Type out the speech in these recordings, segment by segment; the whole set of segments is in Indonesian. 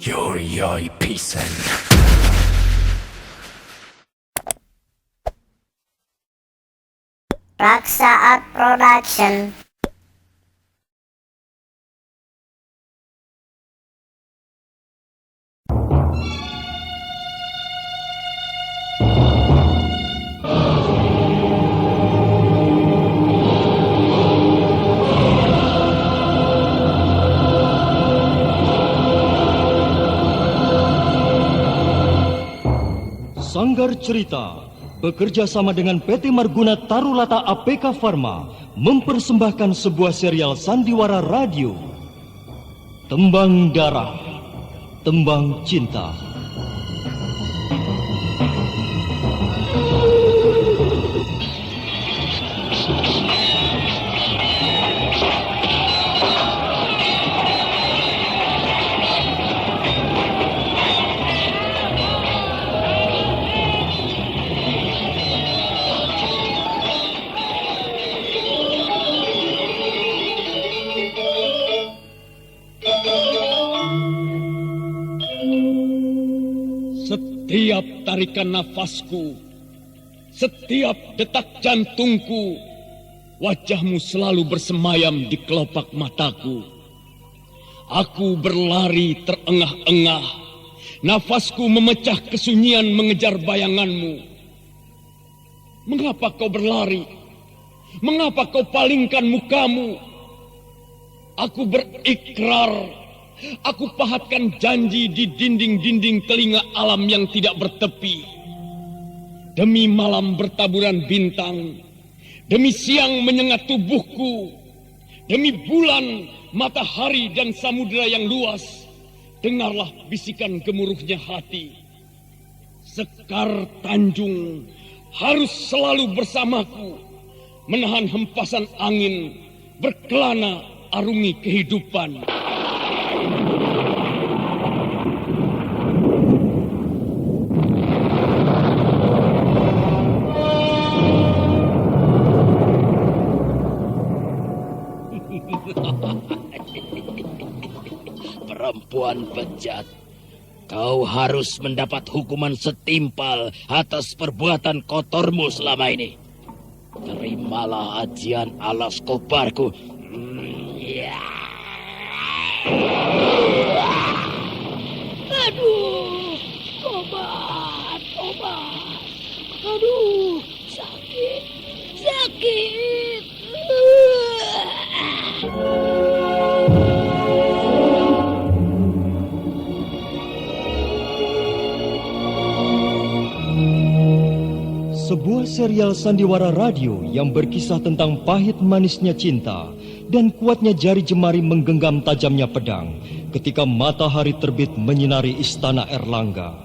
Yoi pisan. Raksa Art Production. Sanggar Cerita bekerja sama dengan PT Marguna Tarulata APK Pharma mempersembahkan sebuah serial sandiwara radio. Tembang Darah, Tembang Cinta. Setiap tarikan nafasku, setiap detak jantungku, wajahmu selalu bersemayam di kelopak mataku. Aku berlari terengah-engah, nafasku memecah kesunyian mengejar bayanganmu. Mengapa kau berlari? Mengapa kau palingkan mukamu? Aku berikrar. Aku pahatkan janji di dinding-dinding telinga alam yang tidak bertepi. Demi malam bertaburan bintang, demi siang menyengat tubuhku, demi bulan, matahari dan samudera yang luas, dengarlah bisikan gemuruhnya hati. Sekar Tanjung harus selalu bersamaku, menahan hempasan angin, berkelana arungi kehidupan. Perempuan bejat, kau harus mendapat hukuman setimpal atas perbuatan kotormu selama ini. Terimalah ajian alas kobarku. Aduh, obat. Aduh, sakit. Sebuah serial sandiwara radio yang berkisah tentang pahit manisnya cinta dan kuatnya jari jemari menggenggam tajamnya pedang ketika matahari terbit menyinari istana Erlangga.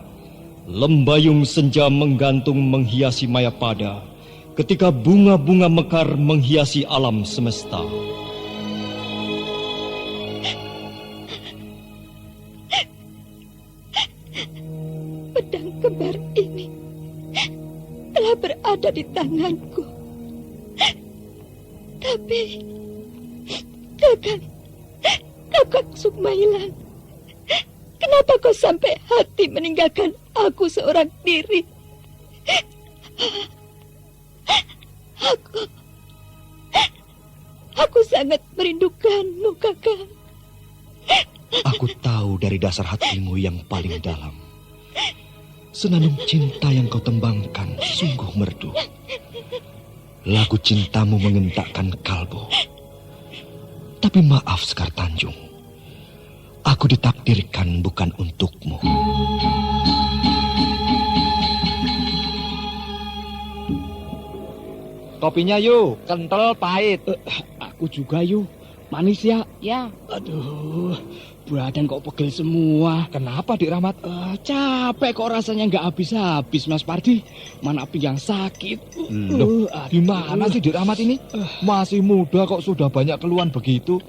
Lembayung senja menggantung menghiasi Mayapada ketika bunga-bunga mekar menghiasi alam semesta. Pedang kembar ini telah berada di tanganku. Tapi Kakak Sukmailan, kenapa kau sampai hati meninggalkan aku seorang diri? Aku sangat merindukanmu, Kakak. Aku tahu dari dasar hatimu yang paling dalam. Senandung cinta yang kau tembangkan sungguh merdu. Lagu cintamu mengentakkan kalbu. Tapi maaf Sekar Tanjung, aku ditakdirkan bukan untukmu. Kopinya yuk, kental pahit. Aku juga yuk, manis ya. Ya. Aduh, badan kok pegel semua. Kenapa Dik Rahmat? Capek kok rasanya nggak habis-habis Mas Pardi. Mana pinggang sakit. Loh, gimana sih Dik Rahmat ini? Masih muda kok sudah banyak keluhan begitu.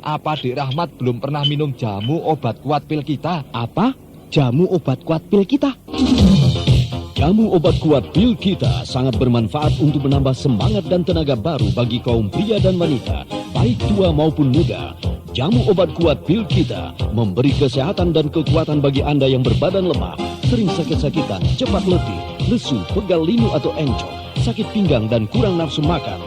Apa Dik Rahmat belum pernah minum jamu obat kuat pil kita? Apa? Jamu obat kuat pil kita? Jamu obat kuat pil kita sangat bermanfaat untuk menambah semangat dan tenaga baru bagi kaum pria dan wanita, baik tua maupun muda. Jamu obat kuat pil kita memberi kesehatan dan kekuatan bagi Anda yang berbadan lemah, sering sakit-sakitan, cepat letih, lesu, pegal linu atau encok, sakit pinggang dan kurang nafsu makan.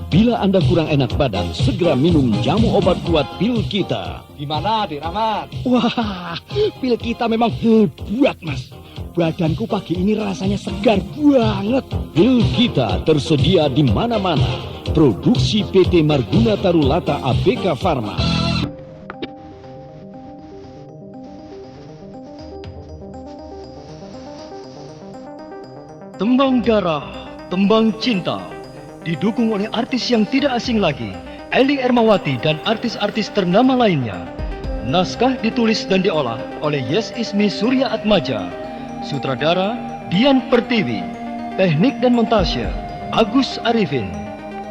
Bila Anda kurang enak badan, segera minum jamu obat kuat pil kita. Gimana, Dik Rahmat? Wah, pil kita memang hebat, Mas. Badanku pagi ini rasanya segar banget. Pil kita tersedia di mana-mana. Produksi PT Marguna Tarulata ABK Pharma. Tembang Darah, Tembang Cinta, didukung oleh artis yang tidak asing lagi, Eli Ermawati dan artis-artis ternama lainnya. Naskah ditulis dan diolah oleh Yes Ismi Surya Atmaja. Sutradara Dian Pertiwi. Teknik dan montase Agus Arifin.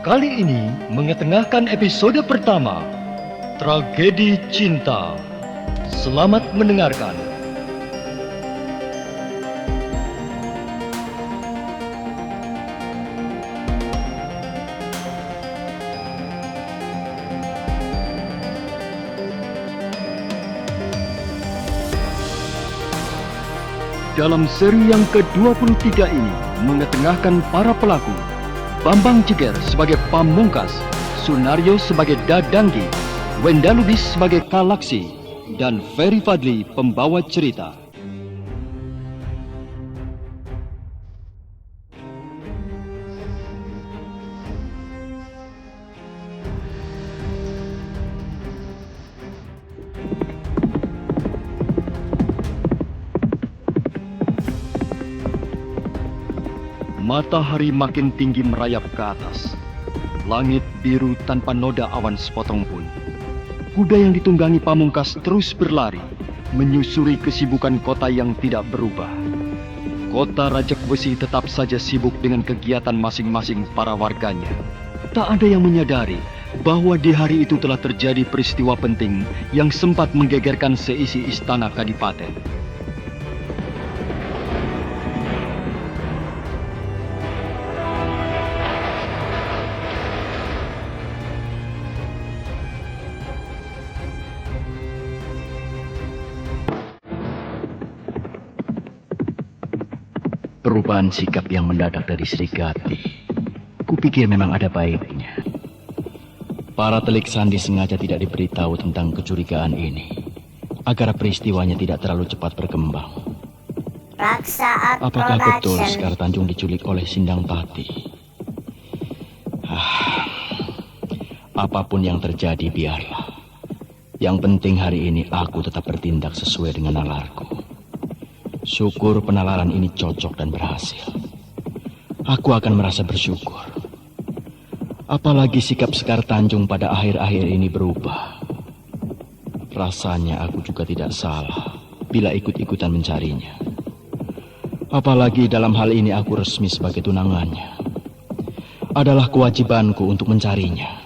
Kali ini mengetengahkan episode pertama, Tragedi Cinta. Selamat mendengarkan. Dalam seri yang ke-23 ini mengetengahkan para pelaku, Bambang Jeger sebagai Pamungkas, Sunario sebagai Dadanggi, Wenda Lubis sebagai Kalaksi, dan Ferry Fadli pembawa cerita. Matahari makin tinggi merayap ke atas. Langit biru tanpa noda awan sepotong pun. Kuda yang ditunggangi Pamungkas terus berlari, menyusuri kesibukan kota yang tidak berubah. Kota Rajak Besi tetap saja sibuk dengan kegiatan masing-masing para warganya. Tak ada yang menyadari bahwa di hari itu telah terjadi peristiwa penting yang sempat menggegerkan seisi istana Kadipaten. Perubahan sikap yang mendadak dari Sri Gati, kupikir memang ada baiknya. Para telik sandi sengaja tidak diberitahu tentang kecurigaan ini, agar peristiwanya tidak terlalu cepat berkembang. Raksa Art Apakah betul Production. Sekar Tanjung diculik oleh Sindang Tati? Apapun yang terjadi biarlah. Yang penting hari ini aku tetap bertindak sesuai dengan nalarku. Syukur penalaran ini cocok dan berhasil. Aku akan merasa bersyukur. Apalagi sikap Sekar Tanjung pada akhir-akhir ini berubah. Rasanya aku juga tidak salah bila ikut-ikutan mencarinya. Apalagi dalam hal ini aku resmi sebagai tunangannya. Adalah kewajibanku untuk mencarinya.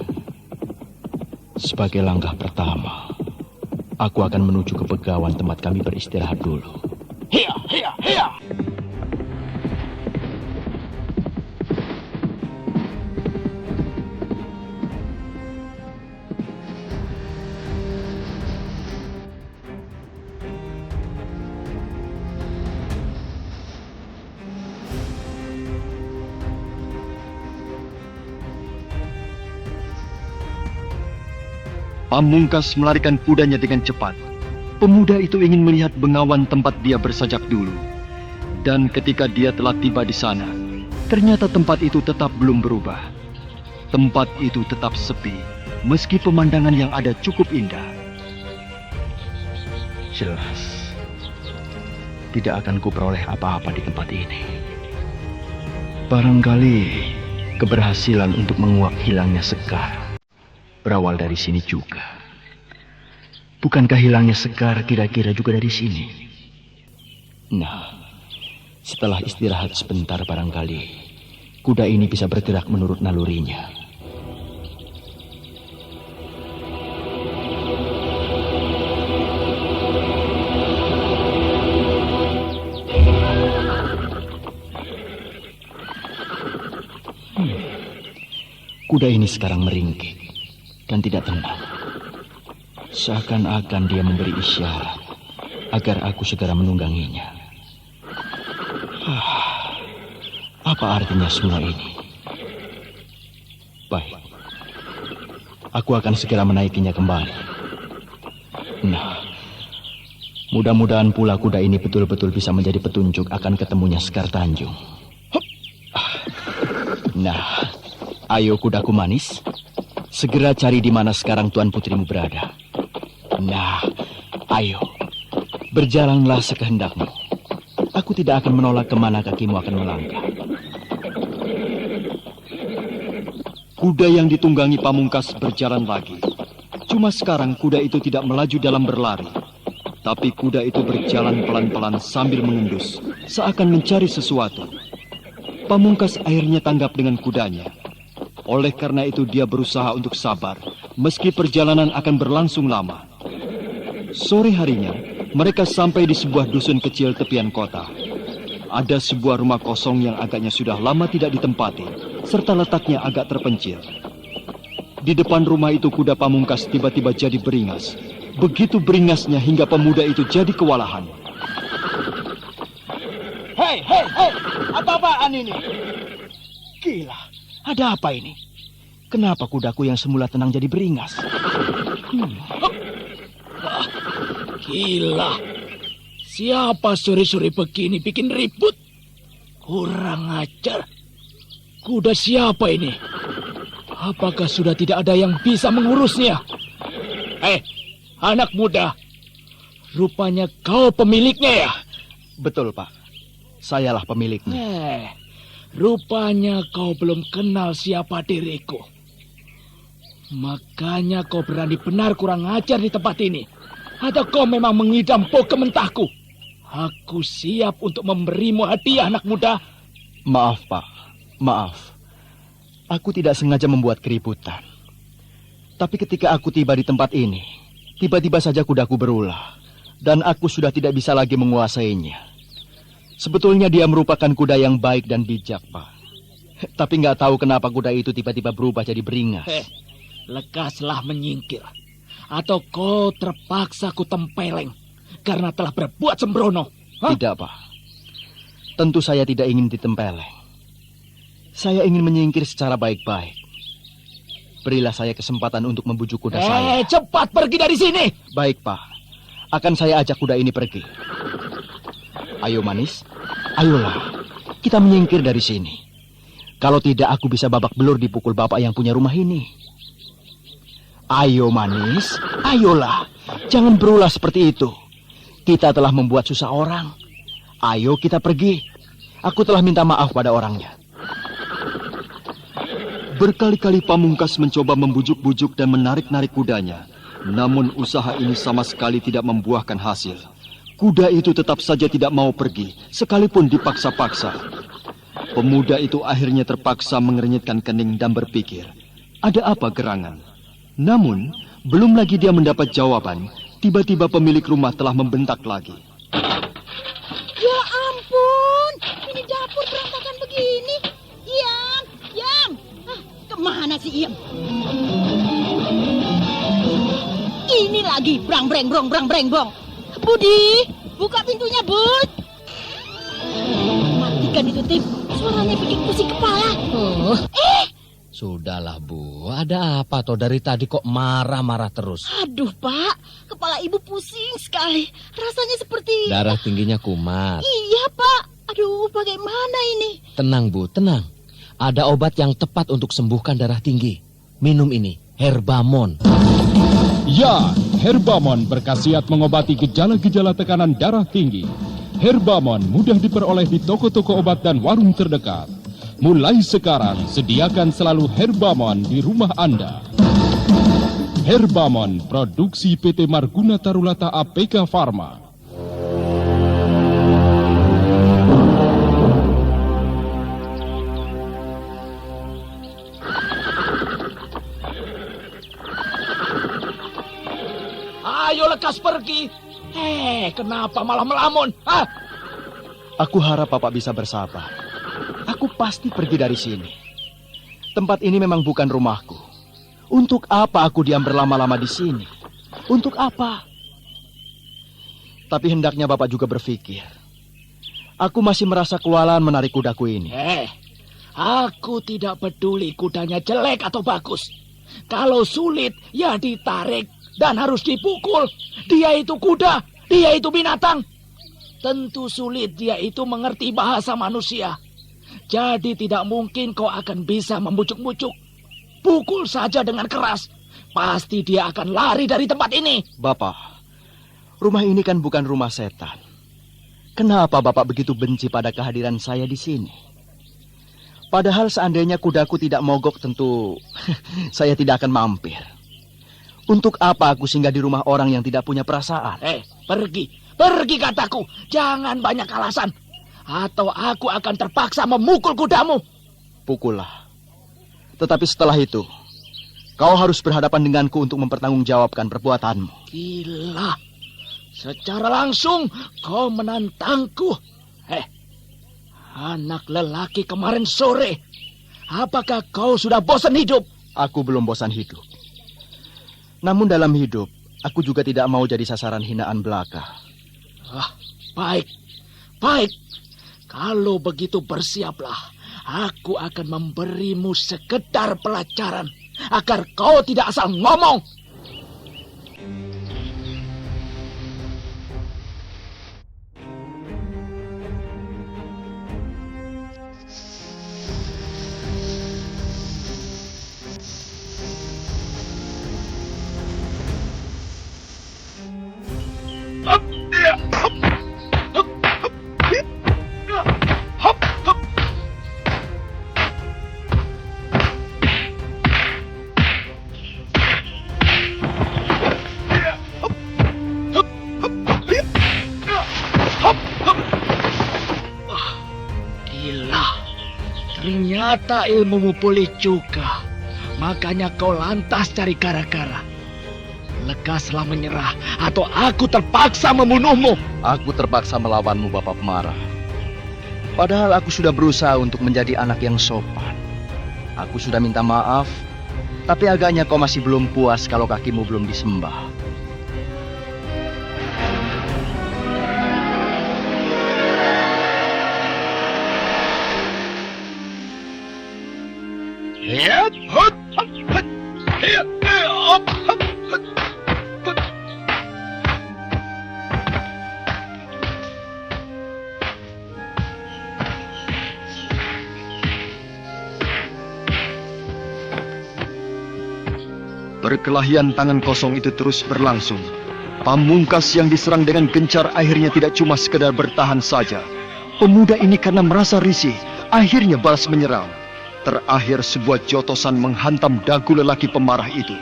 Sebagai langkah pertama, aku akan menuju ke Begawan tempat kami beristirahat dulu. Hiya, hiya, hiya. Pamungkas melarikan kudanya dengan cepat. Pemuda itu ingin melihat Bengawan tempat dia bersajak dulu. Dan ketika dia telah tiba di sana, ternyata tempat itu tetap belum berubah. Tempat itu tetap sepi, meski pemandangan yang ada cukup indah. Jelas, tidak akan kuperoleh apa-apa di tempat ini. Barangkali keberhasilan untuk menguak hilangnya Sekar berawal dari sini juga. Bukankah hilangnya Sekar kira-kira juga dari sini? Nah, setelah istirahat sebentar barangkali kuda ini bisa bergerak menurut nalurinya. Kuda ini sekarang meringkik dan tidak tenang. Seakan-akan dia memberi isyarat agar aku segera menungganginya. Apa artinya semua ini? Baik, aku akan segera menaikinya kembali. Nah, mudah-mudahan pula kuda ini betul-betul bisa menjadi petunjuk akan ketemunya Sekar Tanjung. Nah, ayo kudaku manis, segera cari di mana sekarang Tuan Putrimu berada. Nah, ayo, berjalanlah sekehendakmu. Aku tidak akan menolak kemana kakimu akan melangkah. Kuda yang ditunggangi Pamungkas berjalan lagi. Cuma sekarang kuda itu tidak melaju dalam berlari. Tapi kuda itu berjalan pelan-pelan sambil mengendus, seakan mencari sesuatu. Pamungkas akhirnya tanggap dengan kudanya. Oleh karena itu dia berusaha untuk sabar, meski perjalanan akan berlangsung lama. Sore harinya, mereka sampai di sebuah dusun kecil tepian kota. Ada sebuah rumah kosong yang agaknya sudah lama tidak ditempati, serta letaknya agak terpencil. Di depan rumah itu kuda Pamungkas tiba-tiba jadi beringas. Begitu beringasnya hingga pemuda itu jadi kewalahan. Hei, apa-apaan ini? Gila, ada apa ini? Kenapa kudaku yang semula tenang jadi beringas? Gila, siapa sore-sore begini bikin ribut? Kurang ajar. Kuda siapa ini? Apakah sudah tidak ada yang bisa mengurusnya? Anak muda, rupanya kau pemiliknya ya? Betul, Pak. Sayalah pemiliknya. Rupanya kau belum kenal siapa diriku. Makanya kau berani benar kurang ajar di tempat ini. Atau kau memang mengidam kementahku? Aku siap untuk memberimu hadiah, anak muda. Maaf, Pak. Maaf. Aku tidak sengaja membuat keributan. Tapi ketika aku tiba di tempat ini, tiba-tiba saja kudaku berulah. Dan aku sudah tidak bisa lagi menguasainya. Sebetulnya dia merupakan kuda yang baik dan bijak, Pak. Tapi nggak tahu kenapa kuda itu tiba-tiba berubah jadi beringas. Lekaslah menyingkir. Atau kau terpaksa ku tempeleng karena telah berbuat sembrono. Tidak, Pak. Tentu saya tidak ingin ditempeleng. Saya ingin menyingkir secara baik-baik. Berilah saya kesempatan untuk membujuk kuda saya. Cepat pergi dari sini. Baik, Pak. Akan saya ajak kuda ini pergi. Ayo, Manis. Ayolah. Kita menyingkir dari sini. Kalau tidak, aku bisa babak belur dipukul bapak yang punya rumah ini. Ayo, Manis. Ayolah. Jangan berulah seperti itu. Kita telah membuat susah orang. Ayo kita pergi. Aku telah minta maaf pada orangnya. Berkali-kali Pamungkas mencoba membujuk-bujuk dan menarik-narik kudanya. Namun usaha ini sama sekali tidak membuahkan hasil. Kuda itu tetap saja tidak mau pergi, sekalipun dipaksa-paksa. Pemuda itu akhirnya terpaksa mengernyitkan kening dan berpikir, ada apa gerangan? Namun, belum lagi dia mendapat jawaban, tiba-tiba pemilik rumah telah membentak lagi. Ya ampun, ini dapur berantakan begini. Yam. Kemana si Iem? Ini lagi brang-breng brong. Budi, buka pintunya, Bud. Matikan itu, Tim. Suaranya bikin pusing kepala. Sudahlah, Bu. Ada apa toh dari tadi kok marah-marah terus? Aduh, Pak. Kepala Ibu pusing sekali. Rasanya seperti... Darah tingginya kumat. Iya, Pak. Aduh, bagaimana ini? Tenang, Bu. Tenang. Ada obat yang tepat untuk sembuhkan darah tinggi. Minum ini, Herbamon. Ya, Herbamon berkhasiat mengobati gejala-gejala tekanan darah tinggi. Herbamon mudah diperoleh di toko-toko obat dan warung terdekat. Mulai sekarang, sediakan selalu Herbamon di rumah Anda. Herbamon, produksi PT Marguna Tarulata APK Pharma. Ayo lekas pergi. Kenapa malah melamun? Aku harap Bapak bisa bersabar. Aku pasti pergi dari sini. Tempat ini memang bukan rumahku. Untuk apa aku diam berlama-lama di sini? Untuk apa? Tapi hendaknya Bapak juga berpikir. Aku masih merasa kewalahan menarik kudaku ini. Aku tidak peduli kudanya jelek atau bagus. Kalau sulit, ya ditarik dan harus dipukul. Dia itu kuda, dia itu binatang. Tentu sulit dia itu mengerti bahasa manusia. Jadi tidak mungkin kau akan bisa membujuk-bujuk. Pukul saja dengan keras. Pasti dia akan lari dari tempat ini. Bapak, rumah ini kan bukan rumah setan. Kenapa Bapak begitu benci pada kehadiran saya di sini? Padahal seandainya kudaku tidak mogok tentu saya tidak akan mampir. Untuk apa aku singgah di rumah orang yang tidak punya perasaan? Pergi kataku. Jangan banyak alasan. Atau aku akan terpaksa memukul kudamu. Pukullah. Tetapi setelah itu, kau harus berhadapan denganku untuk mempertanggungjawabkan perbuatanmu. Gila. Secara langsung kau menantangku. Anak lelaki kemarin sore. Apakah kau sudah bosan hidup? Aku belum bosan hidup. Namun dalam hidup, aku juga tidak mau jadi sasaran hinaan belaka. Baik. Kalau begitu bersiaplah. Aku akan memberimu sekedar pelajaran. Agar kau tidak asal ngomong. Ternyata ilmumu pulih juga. Makanya kau lantas cari gara-gara. Lekaslah menyerah atau aku terpaksa membunuhmu. Aku terpaksa melawanmu, Bapak Pemarah. Padahal aku sudah berusaha untuk menjadi anak yang sopan. Aku sudah minta maaf, tapi agaknya kau masih belum puas kalau kakimu belum disembah. Perkelahian tangan kosong itu terus berlangsung. Pamungkas yang diserang dengan gencar akhirnya tidak cuma sekedar bertahan saja. Pemuda ini karena merasa risih, akhirnya balas menyerang. Terakhir sebuah jotosan menghantam dagu lelaki pemarah itu.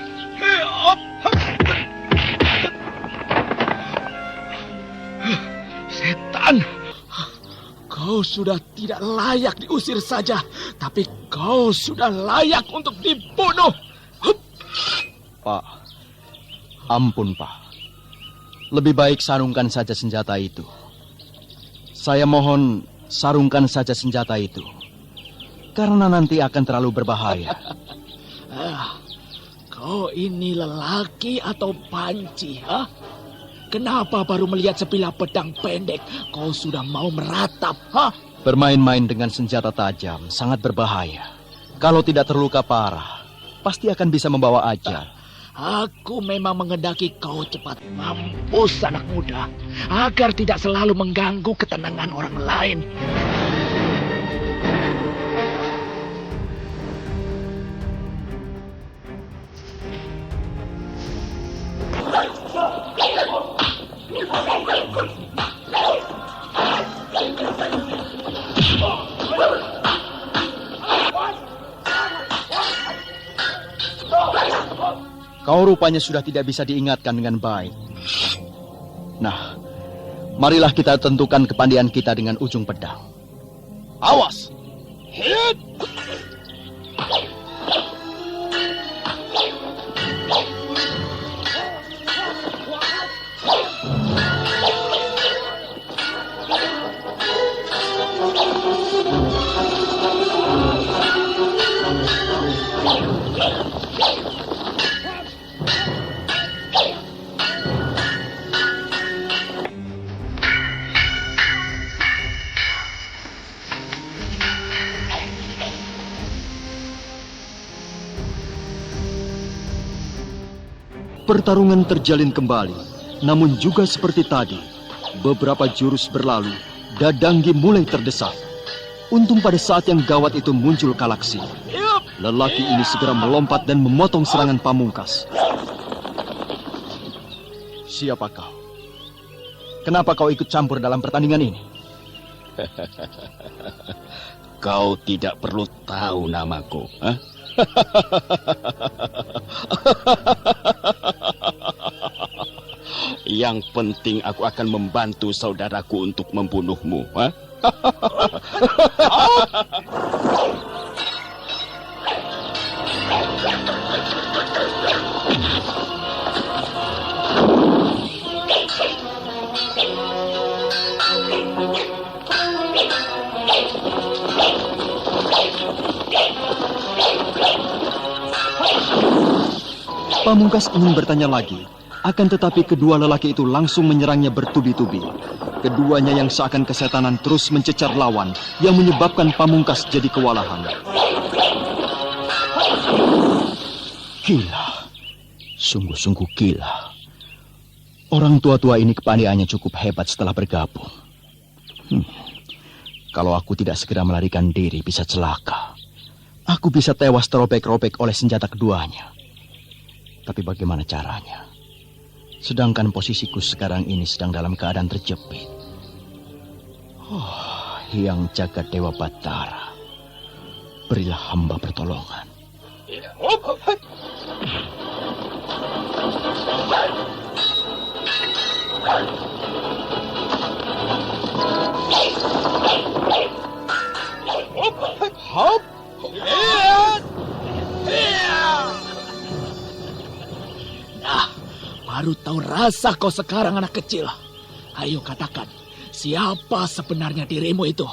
Setan! Kau sudah tidak layak diusir saja, tapi kau sudah layak untuk dibunuh. Pak, ampun Pak. Lebih baik sarungkan saja senjata itu. Saya mohon sarungkan saja senjata itu. Karena nanti akan terlalu berbahaya. Kau ini lelaki atau panci, ha? Kenapa baru melihat sebilah pedang pendek kau sudah mau meratap, ha? Bermain-main dengan senjata tajam sangat berbahaya. Kalau tidak terluka parah, pasti akan bisa membawa ajal. Aku memang menghendaki kau cepat mampus, anak muda, agar tidak selalu mengganggu ketenangan orang lain. Kau rupanya sudah tidak bisa diingatkan dengan baik. Nah, marilah kita tentukan kepandaian kita dengan ujung pedang. Awas! Hit! Pertarungan terjalin kembali, namun juga seperti tadi, beberapa jurus berlalu, Dadanggi mulai terdesak. Untung pada saat yang gawat itu muncul Kalaksi. Lelaki ini segera melompat dan memotong serangan Pamungkas. Siapa kau? Kenapa kau ikut campur dalam pertandingan ini? Kau tidak perlu tahu namaku. Yang penting aku akan membantu saudaraku untuk membunuhmu. Pamungkas ingin bertanya lagi, akan tetapi kedua lelaki itu langsung menyerangnya bertubi-tubi. Keduanya yang seakan kesetanan terus mencecar lawan, yang menyebabkan Pamungkas jadi kewalahan. Gila, sungguh-sungguh gila. Orang tua-tua ini kepandaiannya cukup hebat setelah bergabung. Kalau aku tidak segera melarikan diri bisa celaka. Aku bisa tewas terobek-robek oleh senjata keduanya. Tapi bagaimana caranya? Sedangkan posisiku sekarang ini sedang dalam keadaan terjepit. Yang jagat Dewa Batara, berilah hamba pertolongan. Nah, baru tahu rasa kau sekarang anak kecil. Ayo katakan, siapa sebenarnya dirimu itu?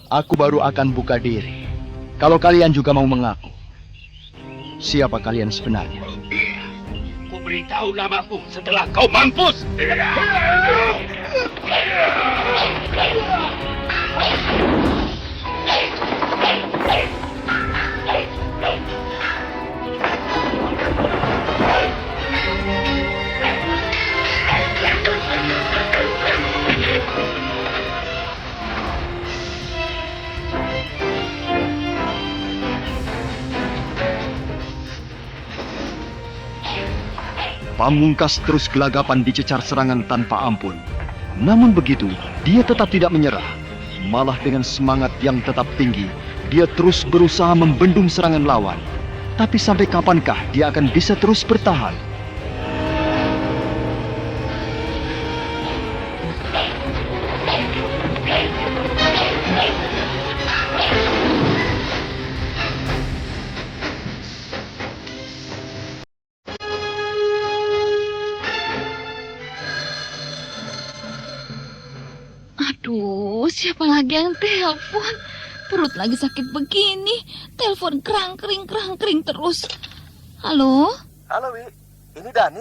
Aku baru akan buka diri. Kalau kalian juga mau mengaku. Siapa kalian sebenarnya? Ku beritahu namamu setelah kau mampus. Pamungkas terus gelagapan dicecar serangan tanpa ampun. Namun begitu, dia tetap tidak menyerah. Malah dengan semangat yang tetap tinggi, dia terus berusaha membendung serangan lawan. Tapi sampai kapankah dia akan bisa terus bertahan? Aduh, siapa lagi yang telepon? Perut lagi sakit begini. Telepon kerang-kering terus. Halo? Halo, Wi. Ini Dani.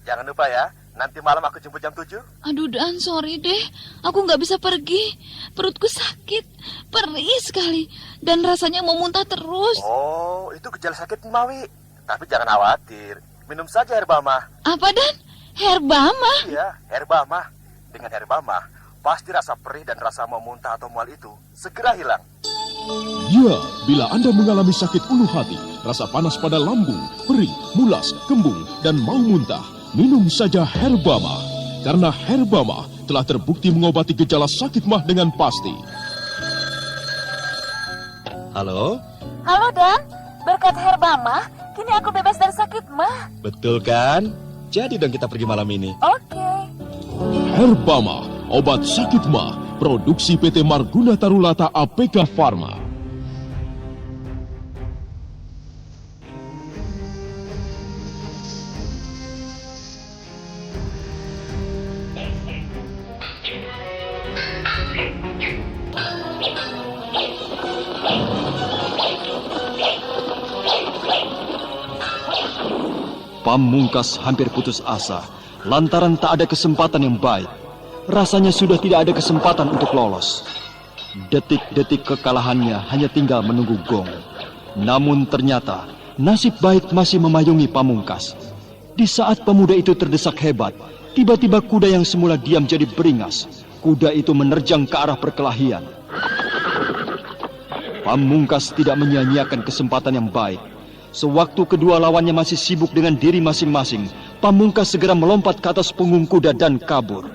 Jangan lupa ya, nanti malam aku jemput jam 7. Aduh, Dan, sorry deh. Aku nggak bisa pergi. Perutku sakit. Perih sekali. Dan rasanya mau muntah terus. Oh, itu gejala sakit Mawi. Tapi jangan khawatir. Minum saja Herbama. Apa, Dan? Herbama? Iya, Herbama. Dengan Herbama, pasti rasa perih dan rasa mau muntah atau mual itu segera hilang. Ya, bila Anda mengalami sakit ulu hati, rasa panas pada lambung, perih, mulas, kembung, dan mau muntah, minum saja Herbama. Karena Herbama telah terbukti mengobati gejala sakit mah dengan pasti. Halo? Halo, Dan. Berkat Herbama, kini aku bebas dari sakit mah. Betul kan? Jadi dong kita pergi malam ini. Oke. Herbama, obat sakit mah, produksi PT Marguna Tarulata APK Pharma. Pamungkas hampir putus asa lantaran tak ada kesempatan yang baik. Rasanya sudah tidak ada kesempatan untuk lolos. Detik-detik kekalahannya hanya tinggal menunggu gong. Namun ternyata nasib baik masih memayungi Pamungkas. Di saat pemuda itu terdesak hebat, tiba-tiba kuda yang semula diam jadi beringas. Kuda itu menerjang ke arah perkelahian. Pamungkas tidak menyia-nyiakan kesempatan yang baik. Sewaktu kedua lawannya masih sibuk dengan diri masing-masing, Pamungkas segera melompat ke atas punggung kuda dan kabur.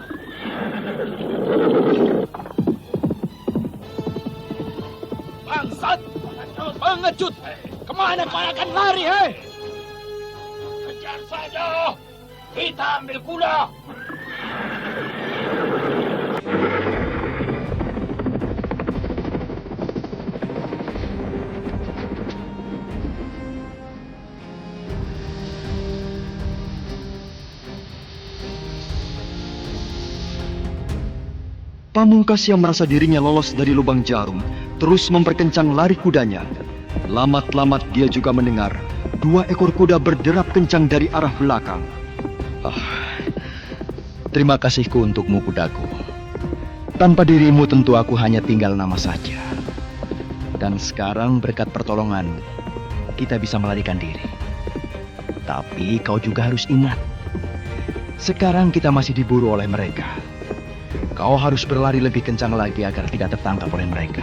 Bangsat! Pengecut! Kemana kau akan lari, hei? Kejar saja! Kita ambil kuda! Pamungkas yang merasa dirinya lolos dari lubang jarum, terus memperkencang lari kudanya. Lamat-lamat dia juga mendengar 2 ekor kuda berderap kencang dari arah belakang. Terima kasihku untukmu, kudaku. Tanpa dirimu tentu aku hanya tinggal nama saja. Dan sekarang berkat pertolonganmu, kita bisa melarikan diri. Tapi kau juga harus ingat, sekarang kita masih diburu oleh mereka. Kau harus berlari lebih kencang lagi agar tidak tertangkap oleh mereka.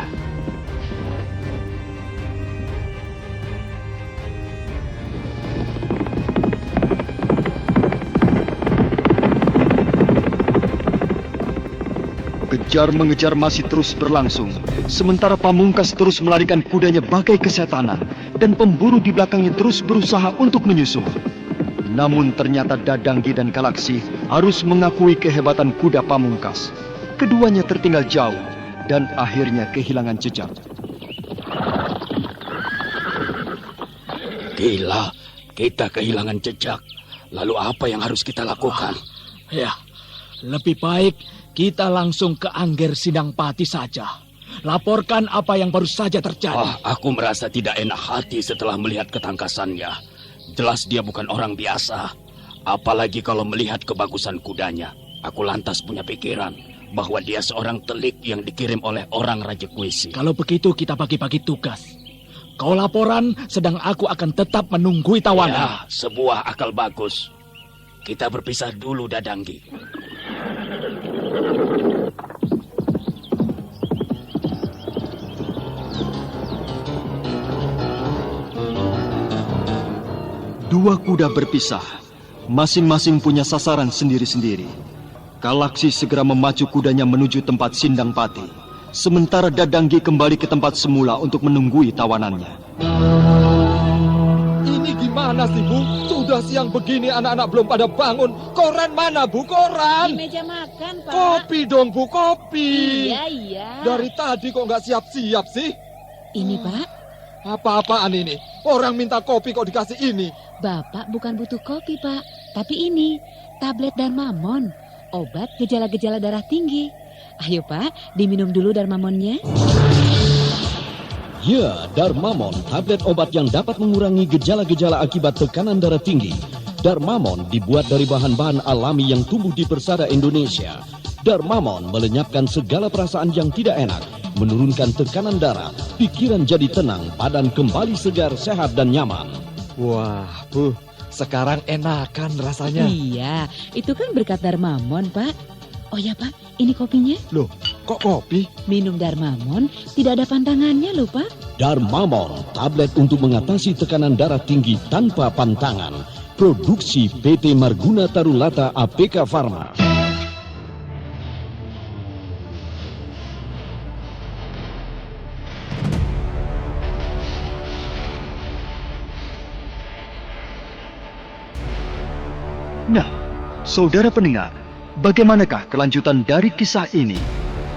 Kejar-mengejar masih terus berlangsung, sementara Pamungkas terus melarikan kudanya bagai kesetanan, dan pemburu di belakangnya terus berusaha untuk menyusul. Namun ternyata Dadanggi dan Galaksi harus mengakui kehebatan kuda Pamungkas. Keduanya tertinggal jauh dan akhirnya kehilangan jejak. Gila, kita kehilangan jejak. Lalu apa yang harus kita lakukan? Ya, lebih baik kita langsung ke Angger Sindangpati saja. Laporkan apa yang baru saja terjadi. Aku merasa tidak enak hati setelah melihat ketangkasannya. Jelas dia bukan orang biasa. Apalagi kalau melihat kebagusan kudanya. Aku lantas punya pikiran bahwa dia seorang telik yang dikirim oleh orang Raja Kuisi. Kalau begitu kita bagi-bagi tugas. Kau laporan, sedang aku akan tetap menunggui tawanan. Ya, sebuah akal bagus. Kita berpisah dulu, Dadanggi. Dua kuda berpisah, masing-masing punya sasaran sendiri-sendiri. Galaksi segera memacu kudanya menuju tempat Sindangpati, sementara Dadanggi kembali ke tempat semula untuk menunggui tawanannya. Ini gimana sih, Bu? Sudah siang begini anak-anak belum pada bangun. Koran mana, Bu? Koran? Di meja makan, Pak. Kopi dong, Bu, kopi. Iya. Dari tadi kok nggak siap-siap sih? Ini, Pak. Apa-apaan ini? Orang minta kopi kok dikasih ini? Bapak bukan butuh kopi, Pak. Tapi ini, tablet Darmamon. Obat gejala-gejala darah tinggi. Ayo, Pak, diminum dulu Darmamonnya. Ya, Darmamon, tablet obat yang dapat mengurangi gejala-gejala akibat tekanan darah tinggi. Darmamon dibuat dari bahan-bahan alami yang tumbuh di persada Indonesia. Darmamon melenyapkan segala perasaan yang tidak enak, menurunkan tekanan darah, pikiran jadi tenang, badan kembali segar, sehat, dan nyaman. Wah, Bu, sekarang enakan rasanya. Iya, itu kan berkat Darmamon, Pak. Oh ya, Pak, ini kopinya. Loh, kok kopi? Minum Darmamon tidak ada pantangannya loh, Pak. Darmamon, tablet untuk mengatasi tekanan darah tinggi tanpa pantangan. Produksi PT Marguna Tarulata APK Pharma. Nah, saudara pendengar, bagaimanakah kelanjutan dari kisah ini?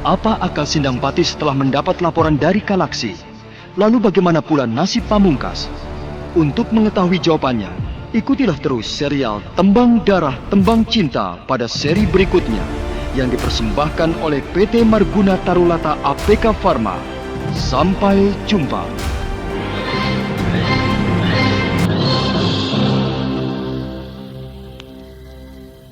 Apa akal Sindangpati setelah mendapat laporan dari Galaksi? Lalu bagaimana pula nasib Pamungkas? Untuk mengetahui jawabannya, ikutilah terus serial Tembang Darah Tembang Cinta pada seri berikutnya yang dipersembahkan oleh PT Marguna Tarulata APK Pharma. Sampai jumpa.